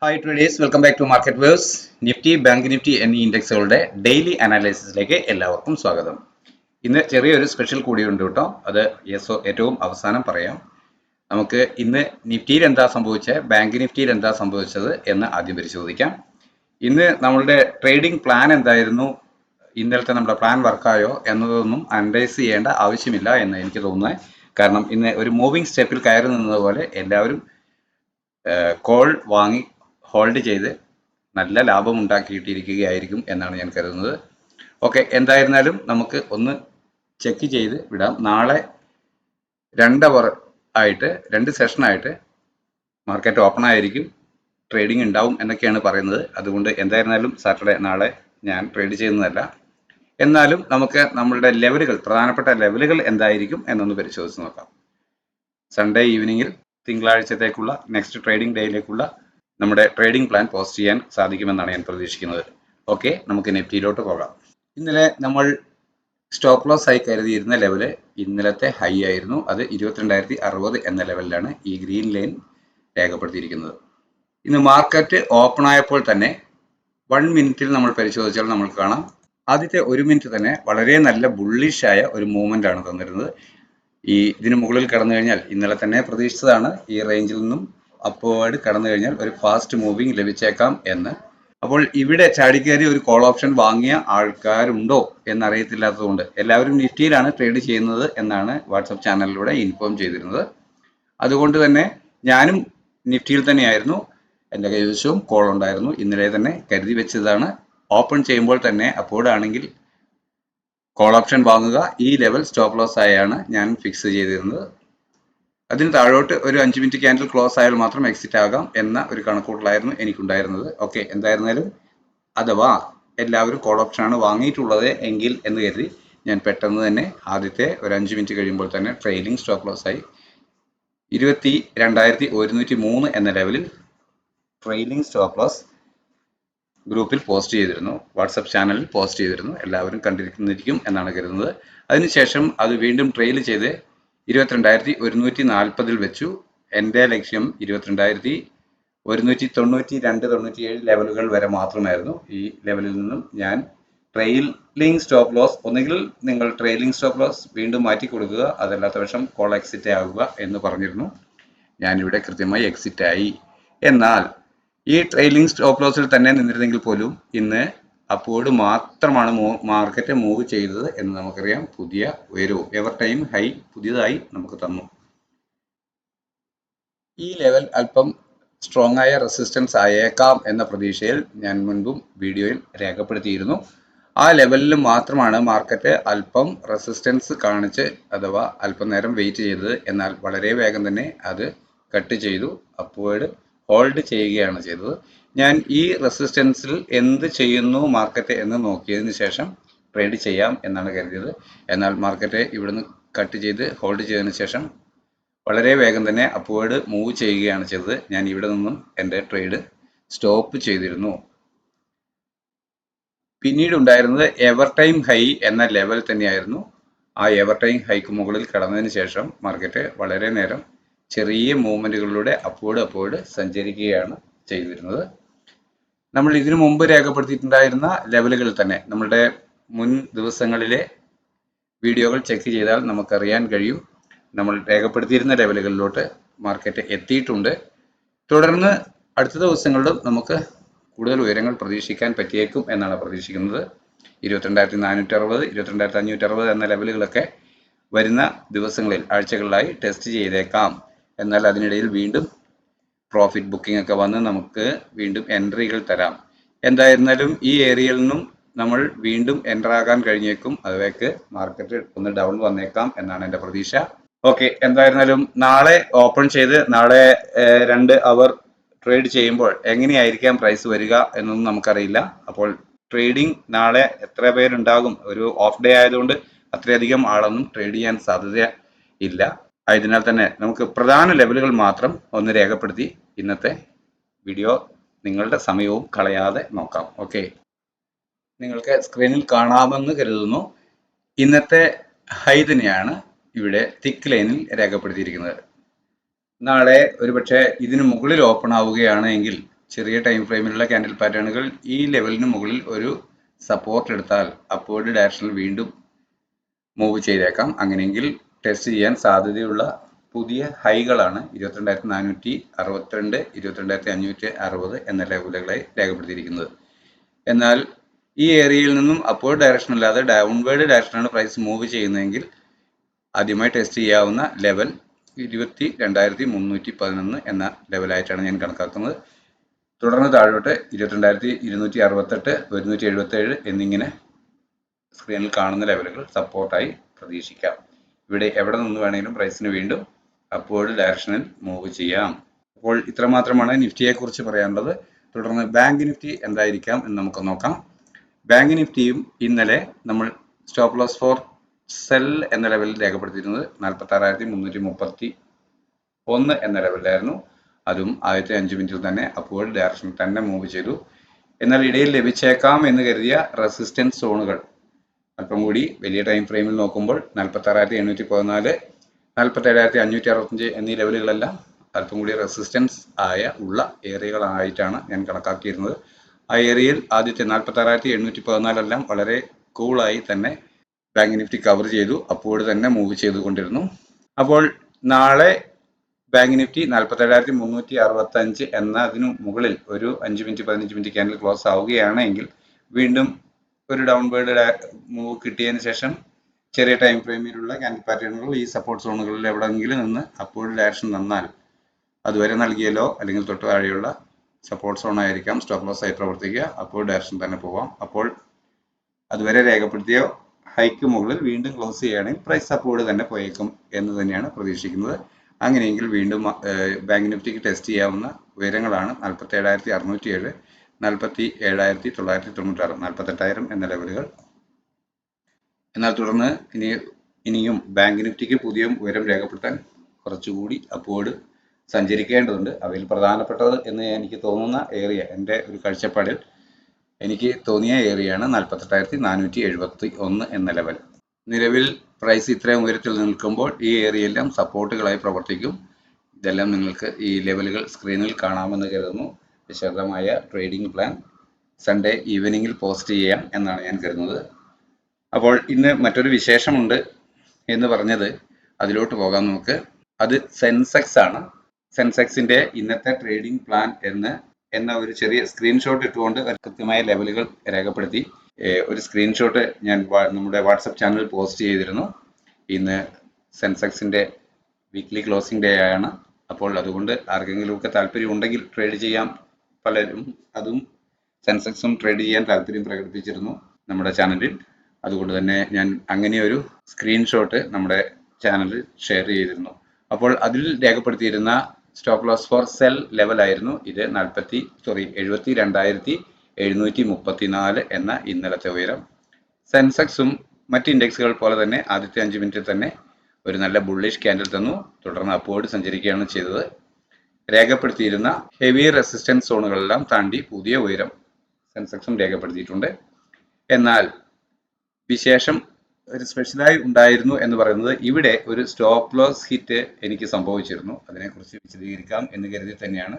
Hi traders, welcome back to market verse. Nifty, bank Nifty എന്നീ ഇൻഡെക്സുകളുടെ daily അനാലിസിസിലേക്ക് എല്ലാവർക്കും സ്വാഗതം. ഇന്ന് ചെറിയൊരു സ്പെഷ്യൽ കൂടിയുണ്ട് കേട്ടോ. അത് ഏറ്റവും അവസാനം പറയാം. നമുക്ക് ഇന്ന് നിഫ്റ്റിയിൽ എന്താ സംഭവിച്ചത്, ബാങ്ക് നിഫ്റ്റിയിൽ എന്താ സംഭവിച്ചത് എന്ന് ആദ്യം പരിശോധിക്കാം. ഇന്ന് നമ്മളുടെ ട്രേഡിംഗ് പ്ലാൻ എന്തായിരുന്നു, ഇന്നലത്തെ നമ്മുടെ പ്ലാൻ വർക്കായോ എന്നതൊന്നും അനലൈസ് ചെയ്യേണ്ട ആവശ്യമില്ല എന്ന് എനിക്ക് തോന്നുന്നത്. കാരണം ഇന്ന് ഒരു മൂവിങ് സ്റ്റെപ്പിൽ കയറി നിന്നതുപോലെ എല്ലാവരും കോൾ വാങ്ങി ഹോൾഡ് ചെയ്ത് നല്ല ലാഭം ഉണ്ടാക്കിയിട്ടിരിക്കുകയായിരിക്കും എന്നാണ് ഞാൻ കരുതുന്നത്. ഓക്കെ, എന്തായിരുന്നാലും നമുക്ക് ഒന്ന് ചെക്ക് ചെയ്ത് വിടാം. നാളെ 2 അവർ ആയിട്ട് 2 സെഷനായിട്ട് മാർക്കറ്റ് ഓപ്പൺ ആയിരിക്കും, ട്രേഡിംഗ് ഉണ്ടാവും എന്നൊക്കെയാണ് പറയുന്നത്. അതുകൊണ്ട് എന്തായിരുന്നാലും സാറ്റർഡേ നാളെ ഞാൻ ട്രേഡ് ചെയ്യുന്നതല്ല. എന്നാലും നമുക്ക് നമ്മളുടെ ലെവലുകൾ, പ്രധാനപ്പെട്ട ലെവലുകൾ എന്തായിരിക്കും എന്നൊന്ന് പരിശോധിച്ച് നോക്കാം. സൺഡേ ഈവനിങ്ങിൽ തിങ്കളാഴ്ചത്തേക്കുള്ള നെക്സ്റ്റ് ട്രേഡിംഗ് ഡേയിലേക്കുള്ള നമ്മുടെ ട്രേഡിംഗ് പ്ലാൻ പോസ്റ്റ് ചെയ്യാൻ സാധിക്കുമെന്നാണ് ഞാൻ പ്രതീക്ഷിക്കുന്നത്. ഓക്കെ, നമുക്ക് നിഫ്റ്റിയിലോട്ട് പോകാം. ഇന്നലെ നമ്മൾ സ്റ്റോപ്പ് ലോസ് ആയി കരുതിയിരുന്ന ലെവല് ഇന്നലത്തെ ഹൈ ആയിരുന്നു. അത് 22,060 എന്ന ലെവലിലാണ് ഈ ഗ്രീൻ ലൈൻ രേഖപ്പെടുത്തിയിരിക്കുന്നത്. ഇന്ന് മാർക്കറ്റ് ഓപ്പൺ ആയപ്പോൾ തന്നെ 1 മിനിറ്റിൽ നമ്മൾ പരിശോധിച്ചാൽ നമുക്ക് കാണാം, ആദ്യത്തെ 1 മിനിറ്റ് തന്നെ വളരെ നല്ല ബുള്ളിഷായ ഒരു മൂവ്മെന്റ് ആണ് തന്നിരുന്നത്. ഇതിന് മുകളിൽ കടന്നു കഴിഞ്ഞാൽ, ഇന്നലെ തന്നെ പ്രതീക്ഷിച്ചതാണ് ഈ റേഞ്ചിൽ നിന്നും അപ്വേർഡ് കടന്നു കഴിഞ്ഞാൽ ഒരു ഫാസ്റ്റ് മൂവിങ് ലഭിച്ചേക്കാം എന്ന്. അപ്പോൾ ഇവിടെ ചാടിക്കയറി ഒരു കോൾ ഓപ്ഷൻ വാങ്ങിയ ആൾക്കാരുണ്ടോ എന്നറിയത്തില്ലാത്തതുകൊണ്ട് എല്ലാവരും നിഫ്റ്റിയിലാണ് ട്രേഡ് ചെയ്യുന്നത് എന്നാണ് വാട്സപ്പ് ചാനലിലൂടെ ഇൻഫോം ചെയ്തിരുന്നത്. അതുകൊണ്ട് തന്നെ ഞാനും നിഫ്റ്റിയിൽ തന്നെയായിരുന്നു. എൻ്റെ കൈവശവും കോൾ ഉണ്ടായിരുന്നു. ഇന്നലെ തന്നെ കരുതി വെച്ചതാണ്. ഓപ്പൺ ചെയ്യുമ്പോൾ തന്നെ അപ്വേർഡ് ആണെങ്കിൽ കോൾ ഓപ്ഷൻ വാങ്ങുക, ഈ ലെവൽ സ്റ്റോപ്പ് ലോസ് ആയാണ് ഞാൻ ഫിക്സ് ചെയ്തിരുന്നത്. അതിന് താഴോട്ട് ഒരു 5 മിനിറ്റ് ക്യാൻഡിൽ ക്ലോസ് ആയാൽ മാത്രം എക്സിറ്റ് ആകാം എന്ന ഒരു കണക്കൂട്ടലായിരുന്നു എനിക്കുണ്ടായിരുന്നത്. ഓക്കെ, എന്തായിരുന്നാലും അഥവാ എല്ലാവരും കോൾ ഓപ്ഷനാണ് വാങ്ങിയിട്ടുള്ളത് എങ്കിൽ എന്ന് കരുതി ഞാൻ പെട്ടെന്ന് തന്നെ ആദ്യത്തെ ഒരു 5 മിനിറ്റ് കഴിയുമ്പോൾ തന്നെ ട്രെയിലിംഗ് സ്റ്റോപ്പ് ലോസ് ആയി 22,103 എന്ന ലെവലിൽ ട്രെയിലിംഗ് സ്റ്റോപ്പ് ലോസ് ഗ്രൂപ്പിൽ പോസ്റ്റ് ചെയ്തിരുന്നു, വാട്സപ്പ് ചാനലിൽ പോസ്റ്റ് ചെയ്തിരുന്നു. എല്ലാവരും കണ്ടിരിക്കുന്നിരിക്കും എന്നാണ് കരുതുന്നത്. അതിനുശേഷം അത് വീണ്ടും ട്രെയിൽ ചെയ്ത് 22,140 വെച്ചു. എൻ്റെ ലക്ഷ്യം 22,192-97 ലെവലുകൾ വരെ മാത്രമായിരുന്നു. ഈ ലെവലിൽ നിന്നും ഞാൻ ട്രെയിലിംഗ് സ്റ്റോപ്പ് ലോസ്, ഒന്നുകിൽ നിങ്ങൾ ട്രെയിലിംഗ് സ്റ്റോപ്പ് ലോസ് വീണ്ടും മാറ്റി കൊടുക്കുക, അതല്ലാത്ത പക്ഷം കോൾ എക്സിറ്റ് ആവുക എന്ന് പറഞ്ഞിരുന്നു. ഞാനിവിടെ കൃത്യമായി എക്സിറ്റ് ആയി. എന്നാൽ ഈ ട്രെയിലിംഗ് സ്റ്റോപ്പ് ലോസിൽ തന്നെ നിന്നിരുന്നെങ്കിൽ പോലും ഇന്ന് അപ്വേർഡ് മാത്രമാണ് മാർക്കറ്റ് മൂവ് ചെയ്തത് എന്ന് നമുക്കറിയാം. പുതിയ ഉയരവും എവർ ടൈം ഹൈ പുതിയതായി നമുക്ക് തന്നു. ഈ ലെവൽ അല്പം സ്ട്രോങ് ആയ റെസിസ്റ്റൻസ് ആയേക്കാം എന്ന പ്രതീക്ഷയിൽ ഞാൻ മുൻപും വീഡിയോയിൽ രേഖപ്പെടുത്തിയിരുന്നു. ആ ലെവലിൽ മാത്രമാണ് മാർക്കറ്റ് അല്പം റെസിസ്റ്റൻസ് കാണിച്ച് അഥവാ അല്പം നേരം വെയിറ്റ് ചെയ്തത്. എന്നാൽ വളരെ വേഗം തന്നെ അത് കട്ട് ചെയ്തു, അപ്വേർഡ് ഹോൾഡ് ചെയ്യുകയാണ് ചെയ്തത്. ഞാൻ ഈ റെസിസ്റ്റൻസിൽ എന്ത് ചെയ്യുന്നു മാർക്കറ്റ് എന്ന് നോക്കിയതിന് ശേഷം ട്രേഡ് ചെയ്യാം എന്നാണ് കരുതിയത്. എന്നാൽ മാർക്കറ്റ് ഇവിടുന്ന് കട്ട് ചെയ്ത് ഹോൾഡ് ചെയ്തതിന് ശേഷം വളരെ വേഗം തന്നെ അപ്വേർഡ് മൂവ് ചെയ്യുകയാണ് ചെയ്തത്. ഞാൻ ഇവിടെ നിന്നും എൻ്റെ ട്രേഡ് സ്റ്റോപ്പ് ചെയ്തിരുന്നു. പിന്നീട് ഉണ്ടായിരുന്നത് എവർ ടൈം ഹൈ എന്ന ലെവൽ തന്നെയായിരുന്നു. ആ എവർ ടൈം ഹൈക്ക് മുകളിൽ കടന്നതിന് ശേഷം മാർക്കറ്റ് വളരെ നേരം ചെറിയ മൂവ്മെന്റുകളിലൂടെ അപ്വേർഡ് സഞ്ചരിക്കുകയാണ് ചെയ്തിരുന്നത്. നമ്മൾ ഇതിനു മുമ്പ് രേഖപ്പെടുത്തിയിട്ടുണ്ടായിരുന്ന ലെവലുകൾ തന്നെ, നമ്മളുടെ മുൻ ദിവസങ്ങളിലെ വീഡിയോകൾ ചെക്ക് ചെയ്താൽ നമുക്കറിയാൻ കഴിയും, നമ്മൾ രേഖപ്പെടുത്തിയിരുന്ന ലെവലുകളിലോട്ട് മാർക്കറ്റ് എത്തിയിട്ടുണ്ട്. തുടർന്ന് അടുത്ത ദിവസങ്ങളിലും നമുക്ക് കൂടുതൽ ഉയരങ്ങൾ പ്രതീക്ഷിക്കാൻ പറ്റിയേക്കും എന്നാണ് പ്രതീക്ഷിക്കുന്നത്. 22,460, 22,560 എന്ന ലെവലുകളൊക്കെ വരുന്ന ദിവസങ്ങളിൽ, ആഴ്ചകളിലായി ടെസ്റ്റ് ചെയ്തേക്കാം. എന്നാൽ അതിനിടയിൽ വീണ്ടും പ്രോഫിറ്റ് ബുക്കിംഗ് ഒക്കെ വന്ന് നമുക്ക് വീണ്ടും എൻട്രികൾ തരാം. എന്തായിരുന്നാലും ഈ ഏരിയയിൽ നിന്നും നമ്മൾ വീണ്ടും എൻ്റർ ആകാൻ കഴിഞ്ഞേക്കും. അതിലേക്ക് മാർക്കറ്റ് ഒന്ന് ഡൗൺ വന്നേക്കാം എന്നാണ് എൻ്റെ പ്രതീക്ഷ. ഓക്കെ, എന്തായിരുന്നാലും നാളെ ഓപ്പൺ ചെയ്ത് നാളെ 2 അവർ ട്രേഡ് ചെയ്യുമ്പോൾ എങ്ങനെയായിരിക്കാം പ്രൈസ് വരിക എന്നൊന്നും നമുക്കറിയില്ല. അപ്പോൾ ട്രേഡിംഗ് നാളെ എത്ര പേരുണ്ടാകും, ഒരു ഓഫ് ഡേ ആയതുകൊണ്ട് അത്രയധികം ആളൊന്നും ട്രേഡ് ചെയ്യാൻ സാധ്യത ഇല്ല. ആയതിനാൽ തന്നെ നമുക്ക് പ്രധാന ലെവലുകൾ മാത്രം ഒന്ന് രേഖപ്പെടുത്തി ഇന്നത്തെ വീഡിയോ നിങ്ങളുടെ സമയവും കളയാതെ നോക്കാം. ഓക്കെ, നിങ്ങൾക്ക് സ്ക്രീനിൽ കാണാമെന്ന് കരുതുന്നു. ഇന്നത്തെ ഹൈ തന്നെയാണ് ഇവിടെ തിക്ക് ലൈനിൽ രേഖപ്പെടുത്തിയിരിക്കുന്നത്. നാളെ ഒരുപക്ഷെ ഇതിനു മുകളിൽ ഓപ്പൺ ആവുകയാണ് എങ്കിൽ ചെറിയ ടൈം ഫ്രെയിമിലുള്ള ക്യാൻഡിൽ പാറ്റേണുകൾ ഈ ലെവലിന് മുകളിൽ ഒരു സപ്പോർട്ട് എടുത്താൽ അപ്വേർഡ് ഡയറക്ഷനിൽ വീണ്ടും മൂവ് ചെയ്തേക്കാം. അങ്ങനെയെങ്കിൽ ടെസ്റ്റ് ചെയ്യാൻ സാധ്യതയുള്ള പുതിയ ഹൈകളാണ് 22,462, 22,560 എന്ന ലെവലുകളായി രേഖപ്പെടുത്തിയിരിക്കുന്നത്. എന്നാൽ ഈ ഏരിയയിൽ നിന്നും അപ്വേർഡ് ഡയറക്ഷൻ അല്ലാതെ ഡൗൺവേർഡ് ഡയറക്ഷനാണ് പ്രൈസ് മൂവ് ചെയ്യുന്നതെങ്കിൽ ആദ്യമായി ടെസ്റ്റ് ചെയ്യാവുന്ന ലെവൽ 22,311 എന്ന ലെവലായിട്ടാണ് ഞാൻ കണക്കാക്കുന്നത്. തുടർന്ന് താഴോട്ട് 22,268, 177 എന്നിങ്ങനെ സ്ക്രീനിൽ കാണുന്ന ലെവലുകൾ സപ്പോർട്ടായി പ്രതീക്ഷിക്കാം. ഇവിടെ എവിടെ നിന്ന് വേണമെങ്കിലും പ്രൈസിന് വീണ്ടും അപ്വേർഡ് ഡയറക്ഷനിൽ മൂവ് ചെയ്യാം. അപ്പോൾ ഇത്രമാത്രമാണ് നിഫ്റ്റിയെ കുറിച്ച് പറയാനുള്ളത്. തുടർന്ന് ബാങ്ക് നിഫ്റ്റി എന്തായിരിക്കാം എന്ന് നമുക്ക് നോക്കാം. ബാങ്ക് നിഫ്റ്റിയും ഇന്നലെ നമ്മൾ സ്റ്റോപ്പ് ലോസ് ഫോർ സെൽ എന്ന ലെവലിൽ രേഖപ്പെടുത്തിയിരുന്നത് 46,331 എന്ന ലെവലിലായിരുന്നു. അതും ആദ്യത്തെ 5 മിനിറ്റിൽ തന്നെ അപ്വേർഡ് ഡയറക്ഷനിൽ തന്നെ മൂവ് ചെയ്തു. എന്നാൽ ഇടയിൽ ലഭിച്ചേക്കാം എന്ന് കരുതിയ റെസിസ്റ്റൻസ് സോണുകൾ അല്പം കൂടി വലിയ ടൈം ഫ്രെയിമിൽ നോക്കുമ്പോൾ 46,814, 47,565 എന്നീ ലെവലുകളെല്ലാം അല്പം കൂടി റെസിസ്റ്റൻസ് ഉള്ള ഏരിയകളായിട്ടാണ് ഞാൻ കണക്കാക്കിയിരുന്നത്. ആ ഏരിയയിൽ ആദ്യത്തെ 46,814 എല്ലാം വളരെ കൂളായി തന്നെ ബാങ്ക് നിഫ്റ്റി കവർ ചെയ്തു, അപ്വേർഡ് തന്നെ മൂവ് ചെയ്തുകൊണ്ടിരുന്നു. അപ്പോൾ നാളെ ബാങ്ക് നിഫ്റ്റി 47,365 എന്നതിനു മുകളിൽ ഒരു 5 മിനിറ്റ് 15 മിനിറ്റ് ക്യാൻഡിൽ ക്ലോസ് ആവുകയാണെങ്കിൽ വീണ്ടും ഒരു ഡൗൺവേർഡ് മൂവ് കിട്ടിയതിന് ശേഷം ചെറിയ ടൈം ഫ്രെയിമിലുള്ള ക്യാൻഡിൽ പാറ്റേണുകൾ ഈ സപ്പോർട്ട് സോണുകളിൽ എവിടെയെങ്കിലും നിന്ന് അപ്വേർഡ് ഡയറക്ഷൻ തന്നാൽ അതുവരെ നൽകിയല്ലോ അല്ലെങ്കിൽ തൊട്ട് താഴെയുള്ള സപ്പോർട്ട് സോൺ ആയിരിക്കാം സ്റ്റോപ്പ് ലോസ് ആയി പ്രവർത്തിക്കുക. അപ്വേർഡ് ഡയറക്ഷൻ തന്നെ പോവാം. അപ്പോൾ അതുവരെ രേഖപ്പെടുത്തിയ ഹൈക്ക് മുകളിൽ വീണ്ടും ക്ലോസ് ചെയ്യുകയാണെങ്കിൽ പ്രൈസ് അപ്വേർഡ് തന്നെ പോയേക്കും എന്ന് തന്നെയാണ് പ്രതീക്ഷിക്കുന്നത്. അങ്ങനെയെങ്കിൽ വീണ്ടും ബാങ്ക് നിഫ്റ്റിക്ക് ടെസ്റ്റ് ചെയ്യാവുന്ന ഉയരങ്ങളാണ് 47,607, 47,996, 48,000 എന്ന ലെവലുകൾ. എന്നാൽ തുടർന്ന് ഇനിയും ബാങ്ക് നിഫ്റ്റിക്ക് പുതിയ ഉയരം രേഖപ്പെടുത്താൻ കുറച്ചുകൂടി അപ്വേർഡ് സഞ്ചരിക്കേണ്ടതുണ്ട്. അവയിൽ പ്രധാനപ്പെട്ടത് എന്ന് എനിക്ക് തോന്നുന്ന ഏരിയ, എൻ്റെ ഒരു കാഴ്ചപ്പാടിൽ എനിക്ക് തോന്നിയ ഏരിയയാണ് 48,471 എന്ന ലെവൽ. നിലവിൽ പ്രൈസ് ഇത്രയും ഉയരത്തിൽ നിൽക്കുമ്പോൾ ഈ ഏരിയയെല്ലാം സപ്പോർട്ടുകളായി പ്രവർത്തിക്കും. ഇതെല്ലാം നിങ്ങൾക്ക് ഈ ലെവലുകൾ സ്ക്രീനിൽ കാണാമെന്ന് കരുതുന്നു. വിശദമായ ട്രേഡിംഗ് പ്ലാൻ സൺഡേ ഈവനിങ്ങിൽ പോസ്റ്റ് ചെയ്യാം എന്നാണ് ഞാൻ കരുതുന്നത്. അപ്പോൾ ഇന്ന് മറ്റൊരു വിശേഷമുണ്ട് എന്ന് പറഞ്ഞത്, അതിലോട്ട് പോകാം നമുക്ക്. അത് സെൻസെക്സ് ആണ്. സെൻസെക്സിന്റെ ഇന്നത്തെ ട്രേഡിംഗ് പ്ലാൻ എന്ന ഒരു ചെറിയ സ്ക്രീൻഷോട്ട് ഇട്ടുകൊണ്ട് കൃത്യമായ ലെവലുകൾ രേഖപ്പെടുത്തി ഒരു സ്ക്രീൻഷോട്ട് ഞാൻ നമ്മുടെ വാട്സപ്പ് ചാനലിൽ പോസ്റ്റ് ചെയ്തിരുന്നു. ഇന്ന് സെൻസെക്സിന്റെ വീക്ക്ലി ക്ലോസിംഗ് ഡേ ആണ്. അപ്പോൾ അതുകൊണ്ട് ആർക്കെങ്കിലുമൊക്കെ താല്പര്യം ഉണ്ടെങ്കിൽ ട്രേഡ് ചെയ്യാം. പലരും അതും സെൻസെക്സും ട്രേഡ് ചെയ്യാൻ താല്പര്യം പ്രകടിപ്പിച്ചിരുന്നു നമ്മുടെ ചാനലിൽ. അതുകൊണ്ട് തന്നെ ഞാൻ അങ്ങനെ ഒരു സ്ക്രീൻഷോട്ട് നമ്മുടെ ചാനലിൽ ഷെയർ ചെയ്തിരുന്നു. അപ്പോൾ അതിൽ രേഖപ്പെടുത്തിയിരുന്ന സ്റ്റോപ്പ് ലോസ് ഫോർ സെൽ ലെവലായിരുന്നു ഇത്. 72,734 എന്ന ഇന്നലത്തെ ഉയരം. സെൻസെക്സും മറ്റ് ഇൻഡെക്സുകൾ പോലെ തന്നെ ആദ്യത്തെ 5 മിനിറ്റിൽ തന്നെ ഒരു നല്ല ബുള്ളിഷ് ക്യാൻഡിൽ തന്നു. തുടർന്ന് അപ്വേർഡ് സഞ്ചരിക്കുകയാണ് ചെയ്തത്. രേഖപ്പെടുത്തിയിരുന്ന ഹെവി റെസിസ്റ്റൻസ് സോണുകളെല്ലാം താണ്ടി പുതിയ ഉയരം സെൻസെക്സും രേഖപ്പെടുത്തിയിട്ടുണ്ട്. എന്നാൽ വിശേഷം ഒരു സ്പെഷ്യലായി ഉണ്ടായിരുന്നു എന്ന് പറയുന്നത്, ഇവിടെ ഒരു സ്റ്റോപ്പ് ലോസ് ഹിറ്റ് എനിക്ക് സംഭവിച്ചിരുന്നു. അതിനെക്കുറിച്ച് വിശദീകരിക്കാം എന്ന് കരുതി തന്നെയാണ്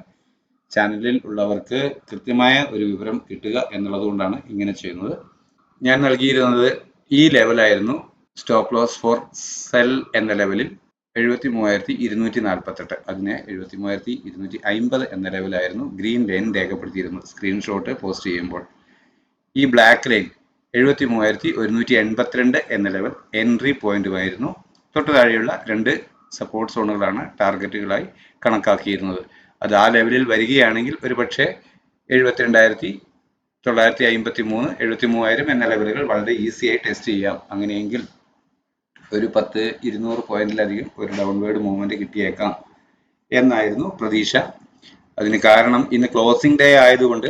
ചാനലിൽ ഉള്ളവർക്ക് കൃത്യമായ ഒരു വിവരം കിട്ടുക എന്നുള്ളത് കൊണ്ടാണ് ഇങ്ങനെ ചെയ്യുന്നത്. ഞാൻ നൽകിയിരുന്നത് ഈ ലെവലായിരുന്നു. സ്റ്റോപ്പ് ലോസ് ഫോർ സെൽ എന്ന ലെവലിൽ 73,248, അതിനെ 73,250 എന്ന ലെവലായിരുന്നു ഗ്രീൻ ലൈൻ രേഖപ്പെടുത്തിയിരുന്നു സ്ക്രീൻഷോട്ട് പോസ്റ്റ് ചെയ്യുമ്പോൾ. ഈ ബ്ലാക്ക് ലൈൻ 73,182 എന്ന ലെവൽ എൻട്രി പോയിന്റുമായിരുന്നു. തൊട്ടു താഴെയുള്ള 2 സപ്പോർട്ട് സോണുകളാണ് ടാർഗറ്റുകളായി കണക്കാക്കിയിരുന്നത്. അത് ആ ലെവലിൽ വരികയാണെങ്കിൽ ഒരു പക്ഷേ 72,953, 73,000 എന്ന ലെവലുകൾ വളരെ ഈസിയായി ടെസ്റ്റ് ചെയ്യാം. അങ്ങനെയെങ്കിൽ ഒരു 10-200 പോയിന്റിലധികം ഒരു ഡൗൺവേർഡ് മൂവ്മെന്റ് കിട്ടിയേക്കാം എന്നായിരുന്നു പ്രതീക്ഷ. അതിന് കാരണം ഇന്ന് ക്ലോസിംഗ് ഡേ ആയതുകൊണ്ട്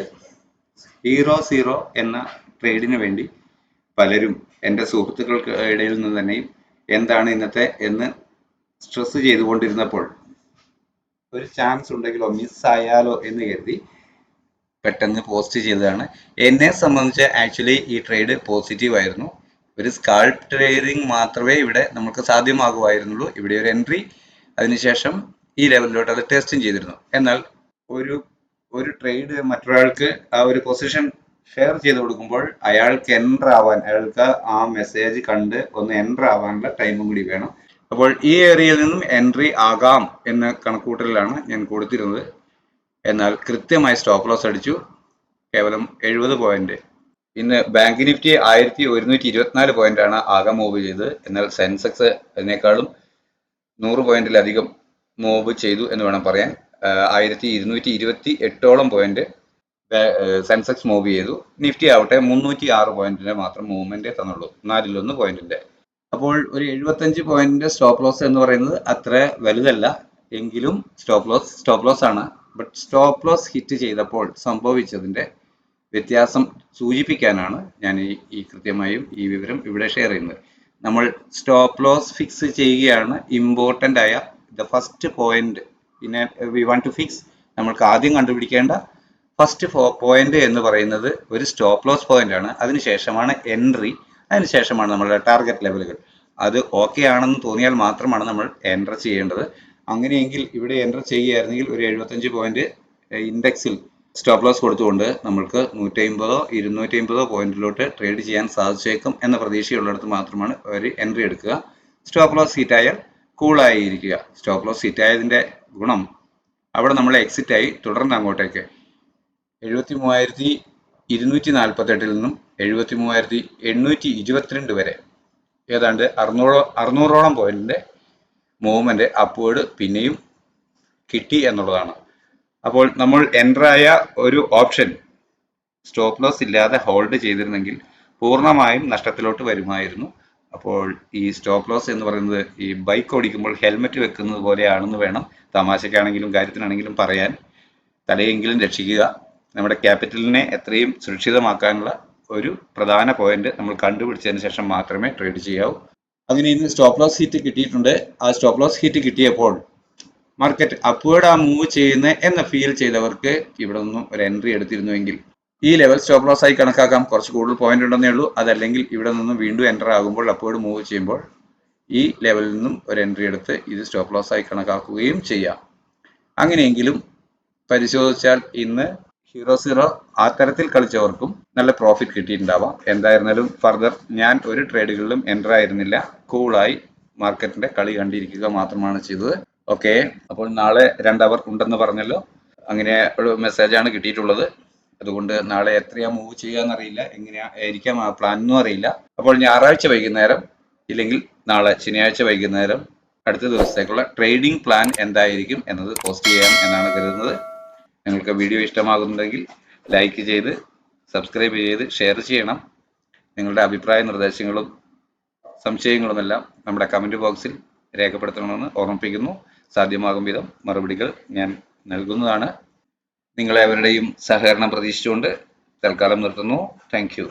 0-0 എന്ന ട്രേഡിന് വേണ്ടി പലരും എൻ്റെ സുഹൃത്തുക്കൾക്ക് ഇടയിൽ നിന്ന് തന്നെയും എന്താണ് ഇന്നത്തെ എന്ന് സ്ട്രെസ് ചെയ്തുകൊണ്ടിരുന്നപ്പോൾ ഒരു ചാൻസ് ഉണ്ടെങ്കിലോ മിസ്സായാലോ എന്ന് കരുതി പെട്ടെന്ന് പോസ്റ്റ് ചെയ്തതാണ്. എന്നെ സംബന്ധിച്ച് ആക്ച്വലി ഈ ട്രേഡ് പോസിറ്റീവ് ആയിരുന്നു. ഒരു സ്കാൾപ്പ് ട്രേഡിംഗ് മാത്രമേ ഇവിടെ നമുക്ക് സാധ്യമാകുമായിരുന്നുള്ളൂ. ഇവിടെ ഒരു എൻട്രി, അതിനുശേഷം ഈ ലെവലിലോട്ട് അത് ടെസ്റ്റും ചെയ്തിരുന്നു. എന്നാൽ ഒരു ഒരു ട്രേഡ് മറ്റൊരാൾക്ക് ആ ഒരു പൊസിഷൻ ഷെയർ ചെയ്ത് കൊടുക്കുമ്പോൾ അയാൾക്ക് എൻ്റർ ആവാൻ, അയാൾക്ക് ആ മെസ്സേജ് കണ്ട് ഒന്ന് എൻ്റർ ആവാനുള്ള ടൈമും കൂടി വേണം. അപ്പോൾ ഈ ഏരിയയിൽ നിന്നും എൻട്രി ആകാം എന്ന കണക്കൂട്ടലിലാണ് ഞാൻ കൊടുത്തിരുന്നത്. എന്നാൽ കൃത്യമായി സ്റ്റോപ്പ് ലോസ് അടിച്ചു, കേവലം 70 പോയിന്റ്. ഇന്ന് ബാങ്ക് നിഫ്റ്റി 1124 പോയിന്റ് ആണ് ആകെ മൂവ് ചെയ്തത്. എന്നാൽ സെൻസെക്സ് അതിനേക്കാളും 100 പോയിന്റിലധികം മൂവ് ചെയ്തു എന്ന് വേണം പറയാൻ. 1228ഓളം പോയിന്റ് സെൻസെക്സ് മൂവ് ചെയ്തു. നിഫ്റ്റി ആവട്ടെ 306 പോയിന്റിന്റെ മാത്രം മൂവ്മെന്റ് തന്നുള്ളൂ, 4-1 പോയിന്റിന്റെ. അപ്പോൾ ഒരു 75 പോയിന്റിന്റെ സ്റ്റോപ്പ് ലോസ് എന്ന് പറയുന്നത് അത്ര വലുതല്ല, എങ്കിലും സ്റ്റോപ്പ് ലോസ് ആണ്. ബട്ട് സ്റ്റോപ്പ് ലോസ് ഹിറ്റ് ചെയ്തപ്പോൾ സംഭവിച്ചതിന്റെ വ്യത്യാസം സൂചിപ്പിക്കാനാണ് ഞാൻ ഈ കൃത്യമായും ഈ വിവരം ഇവിടെ ഷെയർ ചെയ്യുന്നത്. നമ്മൾ സ്റ്റോപ്പ് ലോസ് ഫിക്സ് ചെയ്യുകയാണ് ഇമ്പോർട്ടൻ്റ് ആയ ദ ഫസ്റ്റ് പോയിന്റ്. പിന്നെ വി വാണ്ട് ടു ഫിക്സ്, നമ്മൾക്ക് ആദ്യം കണ്ടുപിടിക്കേണ്ട ഫസ്റ്റ് പോയിന്റ് എന്ന് പറയുന്നത് ഒരു സ്റ്റോപ്പ് ലോസ് പോയിന്റ് ആണ്. അതിനുശേഷമാണ് എൻട്രി, അതിനുശേഷമാണ് നമ്മളുടെ ടാർഗറ്റ് ലെവലുകൾ. അത് ഓക്കെ ആണെന്ന് തോന്നിയാൽ മാത്രമാണ് നമ്മൾ എൻ്റർ ചെയ്യേണ്ടത്. അങ്ങനെയെങ്കിൽ ഇവിടെ എൻ്റർ ചെയ്യുകയായിരുന്നെങ്കിൽ ഒരു 75 പോയിന്റ് ഇൻഡെക്സിൽ സ്റ്റോപ്പ് ലോസ് കൊടുത്തുകൊണ്ട് നമ്മൾക്ക് 150 250 പോയിന്റിലോട്ട് ട്രേഡ് ചെയ്യാൻ സാധിച്ചേക്കും എന്ന പ്രതീക്ഷയുള്ളിടത്ത് മാത്രമാണ് ഒരു എൻട്രി എടുക്കുക. സ്റ്റോപ്പ് ലോസ് ഹിറ്റ് ആയാൽ കൂളായിരിക്കുക. സ്റ്റോപ്പ് ലോസ് ഹിറ്റ് ആയതിന്റെ ഗുണം അവിടെ നമ്മൾ എക്സിറ്റ് ആയി തുടർന്ന് അങ്ങോട്ടേക്ക് 73,248 നിന്നും 73,822 വരെ ഏതാണ്ട് 600ഓളം പോയിന്റിന്റെ മൂവ്മെന്റ് അപ്വേർഡ് പിന്നെയും കിട്ടി എന്നുള്ളതാണ്. അപ്പോൾ നമ്മൾ എൻ്റർ ആയ ഒരു ഓപ്ഷൻ സ്റ്റോപ്പ് ലോസ് ഇല്ലാതെ ഹോൾഡ് ചെയ്തിരുന്നെങ്കിൽ പൂർണ്ണമായും നഷ്ടത്തിലോട്ട് വരുമായിരുന്നു. അപ്പോൾ ഈ സ്റ്റോപ്പ് ലോസ് എന്ന് പറയുന്നത് ഈ ബൈക്ക് ഓടിക്കുമ്പോൾ ഹെൽമെറ്റ് വെക്കുന്നത് പോലെയാണെന്ന് വേണം തമാശക്കാണെങ്കിലും കാര്യത്തിനാണെങ്കിലും പറയാൻ. തലയെങ്കിലും രക്ഷിക്കുക. നമ്മുടെ ക്യാപിറ്റലിനെ എത്രയും സുരക്ഷിതമാക്കാനുള്ള ഒരു പ്രധാന പോയിന്റ് നമ്മൾ കണ്ടുപിടിച്ചതിന് ശേഷം മാത്രമേ ട്രേഡ് ചെയ്യാവൂ. അങ്ങനെ ഇന്ന് സ്റ്റോപ്പ് ലോസ് ഹിറ്റ് കിട്ടിയിട്ടുണ്ട്. ആ സ്റ്റോപ്പ് ലോസ് ഹിറ്റ് കിട്ടിയപ്പോൾ മാർക്കറ്റ് അപ്വേർഡ് ആ മൂവ് ചെയ്യുന്ന എന്ന് ഫീൽ ചെയ്തവർക്ക് ഇവിടെ നിന്നും ഒരു എൻട്രി എടുത്തിരുന്നുവെങ്കിൽ ഈ ലെവൽ സ്റ്റോപ്പ് ലോസ് ആയി കണക്കാക്കാം. കുറച്ച് കൂടുതൽ പോയിന്റ് ഉണ്ടെന്നേ ഉള്ളൂ. അതല്ലെങ്കിൽ ഇവിടെ നിന്നും വീണ്ടും എൻ്റർ ആകുമ്പോൾ അപ്വേർഡ് മൂവ് ചെയ്യുമ്പോൾ ഈ ലെവലിൽ നിന്നും ഒരു എൻട്രി എടുത്ത് ഇത് സ്റ്റോപ്പ് ലോസ് ആയി കണക്കാക്കുകയും ചെയ്യാം. അങ്ങനെയെങ്കിലും പരിശോധിച്ചാൽ ഇന്ന് 0-0 ആ തരത്തിൽ കളിച്ചവർക്കും നല്ല പ്രോഫിറ്റ് കിട്ടിയിട്ടുണ്ടാവാം. എന്തായിരുന്നാലും ഫർദർ ഞാൻ ഒരു ട്രേഡുകളിലും എൻ്റർ ആയിരുന്നില്ല. കൂളായി മാർക്കറ്റിന്റെ കളി കണ്ടിരിക്കുക മാത്രമാണ് ചെയ്തത്. ഓക്കെ, അപ്പോൾ നാളെ 2 അവർ ഉണ്ടെന്ന് പറഞ്ഞല്ലോ. അങ്ങനെ ഒരു മെസ്സേജാണ് കിട്ടിയിട്ടുള്ളത്. അതുകൊണ്ട് നാളെ എത്രയാ മൂവ് ചെയ്യാന്നറിയില്ല, എങ്ങനെയാ ആയിരിക്കാം ആ പ്ലാൻ എന്നും അറിയില്ല. അപ്പോൾ ഞായറാഴ്ച വൈകുന്നേരം ഇല്ലെങ്കിൽ നാളെ ശനിയാഴ്ച വൈകുന്നേരം അടുത്ത ദിവസത്തേക്കുള്ള ട്രേഡിംഗ് പ്ലാൻ എന്തായിരിക്കും എന്നത് പോസ്റ്റ് ചെയ്യാം എന്നാണ് കരുതുന്നത്. നിങ്ങൾക്ക് വീഡിയോ ഇഷ്ടമാകുന്നുണ്ടെങ്കിൽ ലൈക്ക് ചെയ്ത് സബ്സ്ക്രൈബ് ചെയ്ത് ഷെയർ ചെയ്യണം. നിങ്ങളുടെ അഭിപ്രായ നിർദ്ദേശങ്ങളും സംശയങ്ങളുമെല്ലാം നമ്മുടെ കമൻറ്റ് ബോക്സിൽ രേഖപ്പെടുത്തണമെന്ന് ഓർമ്മിപ്പിക്കുന്നു. സാധ്യമാകും വിധം മറുപടികൾ ഞാൻ നൽകുന്നതാണ്. നിങ്ങളെവരുടെയും സഹകരണം പ്രതീക്ഷിച്ചുകൊണ്ട് തൽക്കാലം നിർത്തുന്നു. Thank you.